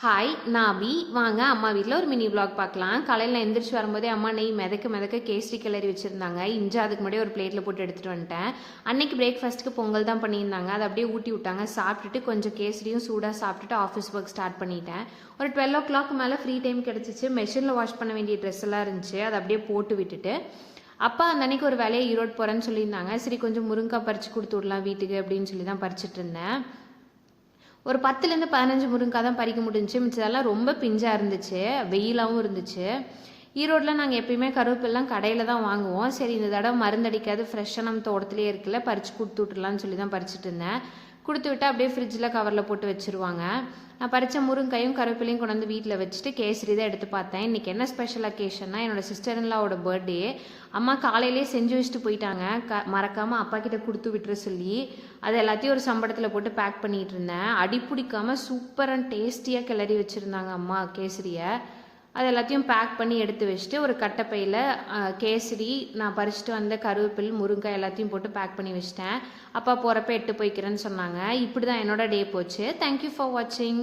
Hi நான் அபி. வாங்க அம்மா வீட்டில் ஒரு மினி vlog பார்க்கலாம். காலையில் நான் எந்திரிச்சு வரும்போதே அம்மா நெய் மிதக்க கேசரி கிளறி வச்சுருந்தாங்க. இஞ்சி அதுக்கு முன்னாடியே ஒரு பிளேட்டில் போட்டு எடுத்துகிட்டு வந்துட்டேன். அன்னைக்கு பிரேக்ஃபாஸ்ட்டுக்கு பொங்கல் தான் பண்ணியிருந்தாங்க. அதை அப்படியே ஊட்டி விட்டாங்க. சாப்பிட்டுட்டு கொஞ்சம் கேசரியும் சூடாக சாப்பிட்டுட்டு ஆஃபீஸ் ஒர்க் ஸ்டார்ட் பண்ணிட்டேன். ஒரு 12 o'clock மேலே ஃப்ரீ டைம் கிடச்சிச்சு. மெஷினில் வாஷ் பண்ண வேண்டிய ட்ரெஸ் எல்லாம் இருந்துச்சு. அதை அப்படியே போட்டு விட்டுட்டு அப்பா அந்த அன்னைக்கு ஒரு வேலையை ஈரோடு போகிறேன்னு சொல்லியிருந்தாங்க. சரி கொஞ்சம் முருங்கைக்காய் பறித்து கொடுத்து விடலாம் வீட்டுக்கு அப்படின்னு சொல்லி தான் பறிச்சிட்டு இருந்தேன். ஒரு 10லேருந்து 15 முருங்கைக்காய் தான் பறிக்க முடிஞ்சிச்சு. மிச்சதெல்லாம் ரொம்ப பிஞ்சாக இருந்துச்சு, வெயிலாகவும் இருந்துச்சு. ஈரோட்டில் நாங்கள் எப்பயுமே கருவேப்பிலாம் கடையில் தான் வாங்குவோம். சரி இந்த தடவை மருந்தடிக்காது ஃப்ரெஷ்ஷாக நம்ம தோட்டத்திலே இருக்குல்ல, பறித்து கொடுத்து விட்டுலான்னு சொல்லி தான் பறிச்சுட்டு இருந்தேன். கொடுத்து விட்டு அப்படியே ஃப்ரிட்ஜில் கவரில் போட்டு வச்சுருவாங்க. நான் பறித்த முருங்கையும் கருவேப்பிலையும் கொண்டு வந்து வீட்டில் வச்சுட்டு கேசரி தான் எடுத்து பார்த்தேன். இன்றைக்கி என்ன ஸ்பெஷல் அக்கேஷன்னா என்னோடய சிஸ்டர்இன்லாவோட பர்த்டே. அம்மா காலையிலே செஞ்சு வச்சுட்டு போயிட்டாங்க. மறக்காமல் அப்பா கிட்ட கொடுத்து விட்டுற சொல்லி அது எல்லாத்தையும் ஒரு சம்பளத்தில் போட்டு பேக் பண்ணிகிட்டு இருந்தேன். அடி பிடிக்காமல் சூப்பர் அண்ட் டேஸ்டியாக கிளறி வச்சுருந்தாங்க அம்மா கேசரியை. அது எல்லாத்தையும் பேக் பண்ணி எடுத்து வச்சுட்டு ஒரு கட்டைப்பையில் கேசரி, நான் பறிச்சுட்டு வந்த கருவேப்பில், முருங்காய் எல்லாத்தையும் போட்டு பேக் பண்ணி வச்சிட்டேன். அப்பா போகிறப்ப எட்டு போய்க்கிறேன்னு சொன்னாங்க. இப்படி தான் என்னோட டே போச்சு. தேங்க்யூ ஃபார் வாட்சிங்.